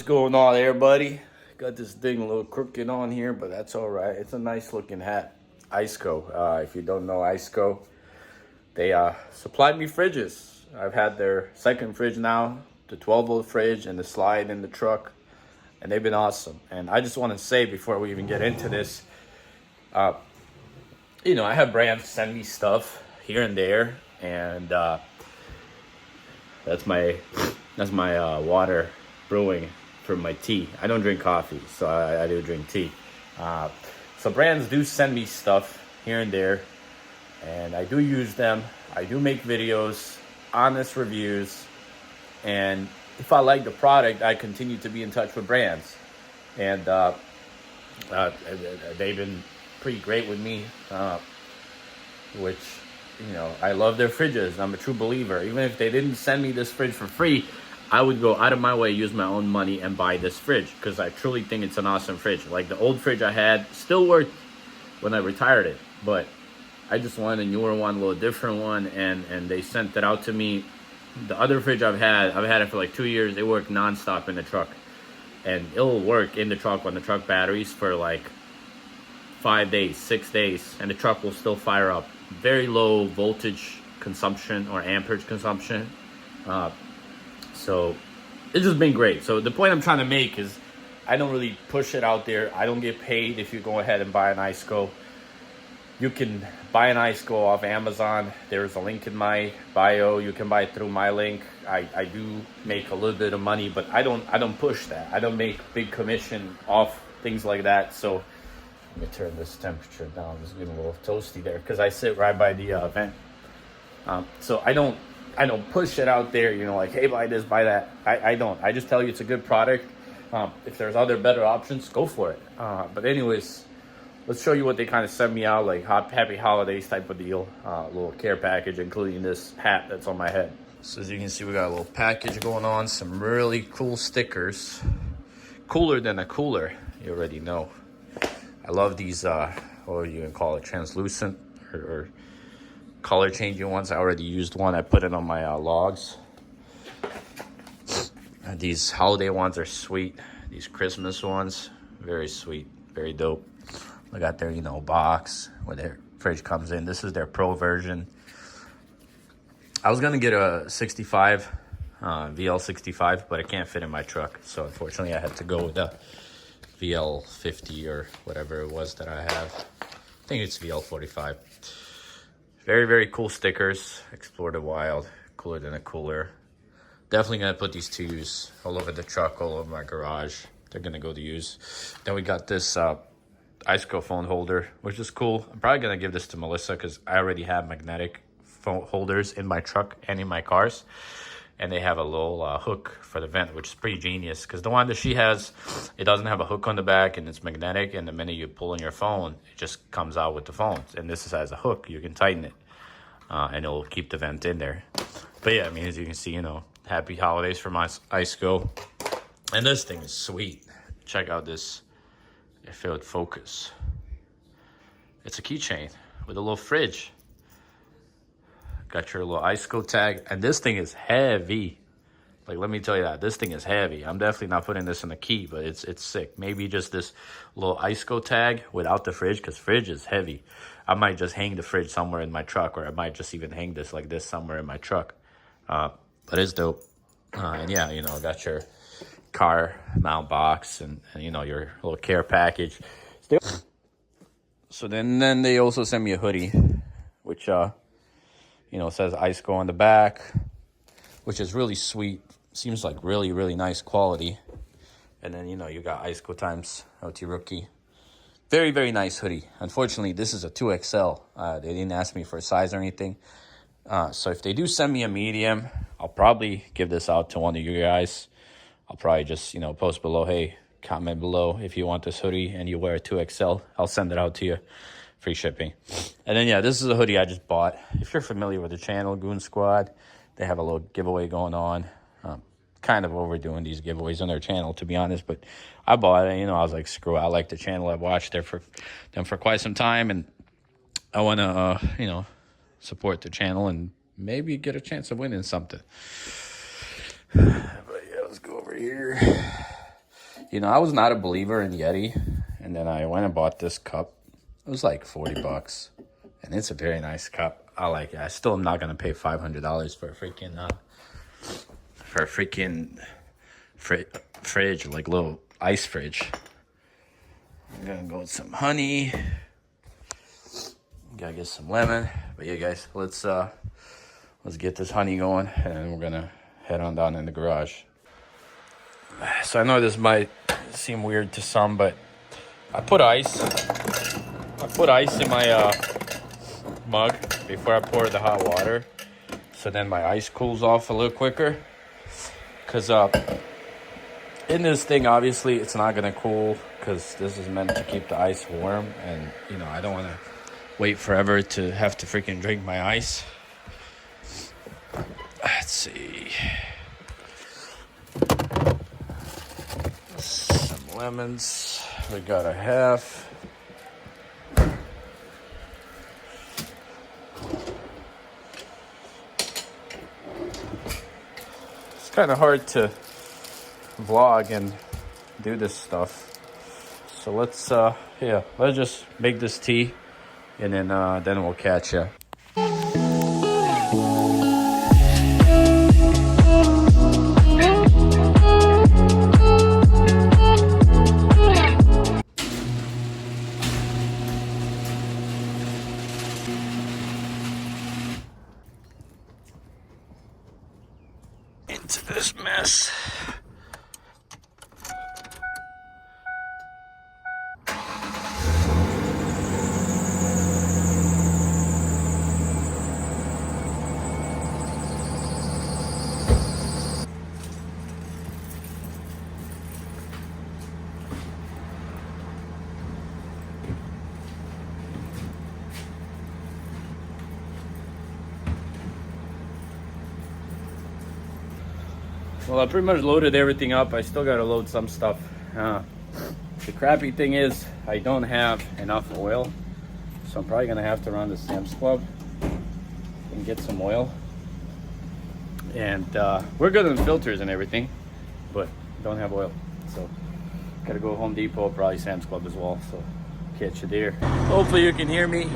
going on there, buddy? Got this thing a little crooked on here, but that's all right. It's a nice looking hat. Iceco. If you don't know Iceco, they supplied me fridges. I've had their second fridge now, the 12-volt fridge and the slide in the truck, and they've been awesome. And I just want to say before we even get into this, I have brands send me stuff here and there, and that's my water brewing for my tea. I don't drink coffee, so I do drink tea. So brands do send me stuff here and there, and I do use them. I do make videos, honest reviews, and if I like the product, I continue to be in touch with brands. And they've been pretty great with me, which, I love their fridges. I'm a true believer. Even if they didn't send me this fridge for free, I would go out of my way, use my own money, and buy this fridge because I truly think it's an awesome fridge. Like the old fridge I had still worked when I retired it, but I just wanted a newer one, a little different one, and they sent it out to me. The other fridge I've had it for like 2 years. It worked nonstop in the truck, and it'll work in the truck on the truck batteries for like 5 days, 6 days, and the truck will still fire up. Very low voltage consumption or amperage consumption. So it's just been great. So the point I'm trying to make is I don't really push it out there. I don't get paid if you go ahead and buy an Iceco. You can buy an Iceco off Amazon. There's a link in my bio. You can buy it through my link. I do make a little bit of money, but I don't push that. I don't make big commission off things like that. So let me turn this temperature down. It's getting a little toasty there because I sit right by the vent. So I don't push it out there, like, hey, buy this, buy that. I don't. I just tell you it's a good product. If there's other better options, go for it. But anyways, let's show you what they kind of sent me out, like happy holidays type of deal. A little care package, including this hat that's on my head. So as you can see, we got a little package going on. Some really cool stickers. Cooler than a cooler, you already know. I love these, what you can call it, translucent or color changing ones. I already used one. I put it on my logs. These holiday ones are sweet. These Christmas ones, very sweet, very dope. They got their, box where their fridge comes in. This is their pro version. I was gonna get a 65, VL65, but it can't fit in my truck. So unfortunately I had to go with the VL50 or whatever it was that I have. I think it's VL45. Very, very cool stickers. Explore the wild. Cooler than a cooler. Definitely gonna put these to use all over the truck, all over my garage. They're gonna go to use. Then we got this Iceco phone holder, which is cool. I'm probably gonna give this to Melissa because I already have magnetic phone holders in my truck and in my cars. And they have a little hook for the vent, which is pretty genius because the one that she has, it doesn't have a hook on the back and it's magnetic, and the minute you pull on your phone, it just comes out with the phone. And this has a hook. You can tighten it and it'll keep the vent in there. But yeah, as you can see, happy holidays from Iceco. And this thing is sweet. Check out this, if it would focus. It's a keychain with a little fridge. Got your little Iceco tag, and this thing is heavy. Like, let me tell you that this thing is heavy. I'm definitely not putting this in the key, but it's sick. Maybe just this little Iceco tag without the fridge, because fridge is heavy. I might just hang the fridge somewhere in my truck, or I might just even hang this like this somewhere in my truck. But it's dope. And yeah, got your car mount box and your little care package. So then they also sent me a hoodie, which says Iceco on the back, which is really sweet. Seems like really, really nice quality. And then, you got Iceco times OTRookie. Very, very nice hoodie. Unfortunately, this is a 2XL. They didn't ask me for a size or anything. So if they do send me a medium, I'll probably give this out to one of you guys. I'll probably just, post below, hey, comment below if you want this hoodie and you wear a 2XL. I'll send it out to you. Free shipping. And then, yeah, this is a hoodie I just bought. If you're familiar with the channel, Goon Squad, they have a little giveaway going on. Kind of overdoing these giveaways on their channel, to be honest. But I bought it. I was like, screw it. I like the channel. I've watched them for quite some time. And I want to, support the channel and maybe get a chance of winning something. But, yeah, let's go over here. You know, I was not a believer in Yeti, and then I went and bought this cup. It was like 40 bucks, and it's a very nice cup. I like it. I still am not gonna pay $500 for a freaking fridge, like little ice fridge. I'm gonna go with some honey. Gotta get some lemon. But yeah, guys, let's get this honey going, and then we're gonna head on down in the garage. So I know this might seem weird to some, but I put ice in my mug before I pour the hot water, so then my ice cools off a little quicker. Because in this thing, obviously, it's not gonna cool because this is meant to keep the ice warm, and you know I don't want to wait forever to have to freaking drink my ice. Let's see. Some lemons. We got a half. It's kind of hard to vlog and do this stuff. So let's just make this tea, and then we'll catch ya. Into this mess. Well, I pretty much loaded everything up. I still gotta load some stuff. The crappy thing is I don't have enough oil, so I'm probably gonna have to run to Sam's Club and get some oil. And we're good on filters and everything, but don't have oil. So gotta go Home Depot, probably Sam's Club as well. So catch you there. Hopefully you can hear me.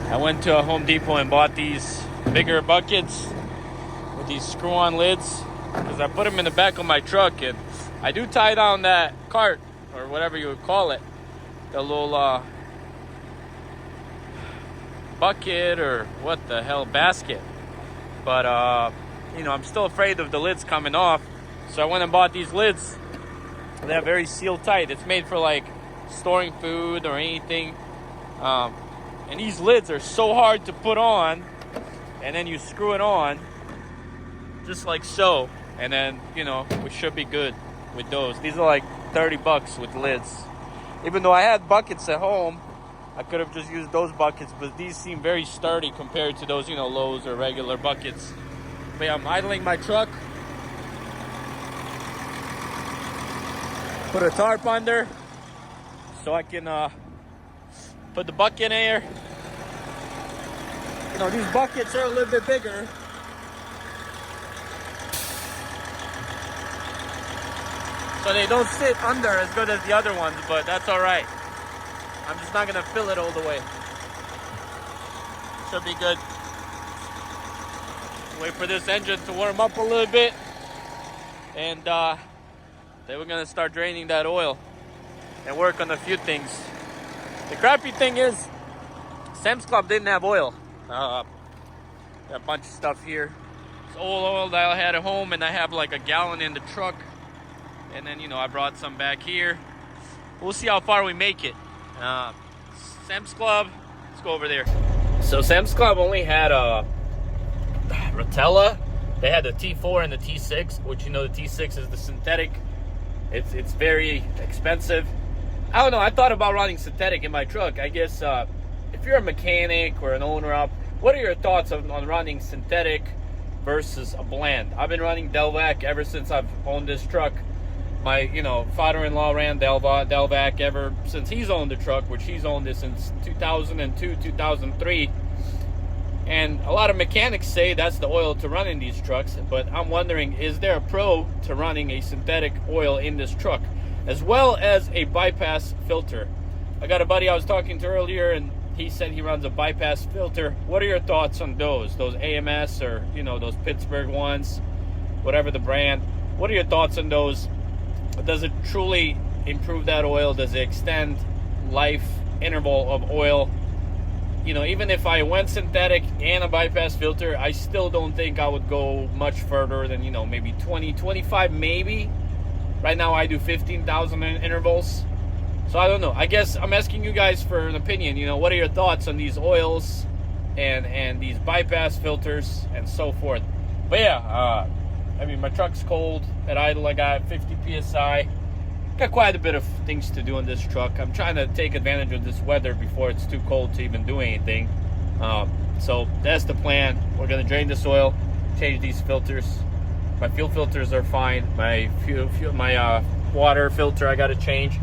I went to a Home Depot and bought these bigger buckets with these screw-on lids, because I put them in the back of my truck, and I do tie down that cart, or whatever you would call it, the little bucket, or what the hell, basket. But you know, I'm still afraid of the lids coming off, so I went and bought these lids. They're very sealed tight. It's made for like storing food or anything, and these lids are so hard to put on, and then you screw it on just like so, and then, you know, we should be good with those. These are like 30 bucks with lids. Even though I had buckets at home, I could have just used those buckets, but these seem very sturdy compared to those, you know, Lowe's or regular buckets. But yeah, I'm idling my truck. Put a tarp under so I can put the bucket in there. You know, these buckets are a little bit bigger. So they don't sit under as good as the other ones, but that's all right. I'm just not gonna fill it all the way. Should be good. Wait for this engine to warm up a little bit, and then we're gonna start draining that oil and work on a few things. The crappy thing is, Sam's Club didn't have oil. Got a bunch of stuff here. It's old oil that I had at home, and I have like a gallon in the truck. And then, you know, I brought some back here. We'll see how far we make it. Sam's Club, let's go over there. So Sam's Club only had a Rotella. They had the T4 and the T6, which, you know, the T6 is the synthetic. It's very expensive. I don't know, I thought about running synthetic in my truck. I guess if you're a mechanic or an owner up, what are your thoughts on running synthetic versus a blend? I've been running Delvac ever since I've owned this truck. My, you know, father-in-law ran Delvac ever since he's owned the truck, which he's owned it since 2002, 2003. And a lot of mechanics say that's the oil to run in these trucks, but I'm wondering, is there a pro to running a synthetic oil in this truck? as well as a bypass filter. I got a buddy I was talking to earlier, and he said he runs a bypass filter. What are your thoughts on those AMS, or you know, those Pittsburgh ones, whatever the brand? What are your thoughts on those? Does it truly improve that oil? Does it extend life interval of oil? You know, even if I went synthetic and a bypass filter, I still don't think I would go much further than, you know, maybe 20, 25 maybe. Right now I do 15,000 intervals. So I don't know. I guess I'm asking you guys for an opinion. You know, what are your thoughts on these oils and these bypass filters and so forth? But yeah, I mean, my truck's cold. At idle, I got 50 PSI. Got quite a bit of things to do on this truck. I'm trying to take advantage of this weather before it's too cold to even do anything. So that's the plan. We're gonna drain this oil, change these filters. My fuel filters are fine. My water filter I gotta change.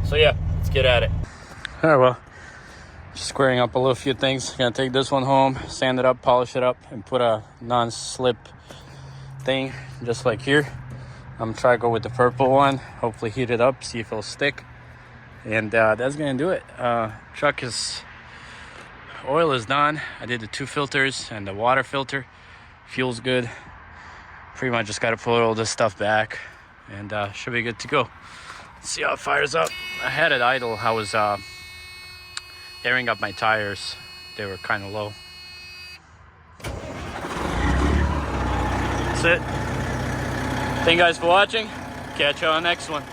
So yeah, let's get at it. All right, well, just squaring up a little few things. Gonna take this one home, sand it up, polish it up, and put a non-slip thing just like here. I'm trying to go with the purple one, hopefully heat it up, see if it'll stick. And that's gonna do it. Oil is done. I did the 2 filters and the water filter. Fuel's good. Pretty much just gotta put all this stuff back and should be good to go. Let's see how it fires up. I had it idle. I was airing up my tires. They were kind of low. That's it. Thank you guys for watching. Catch you on the next one.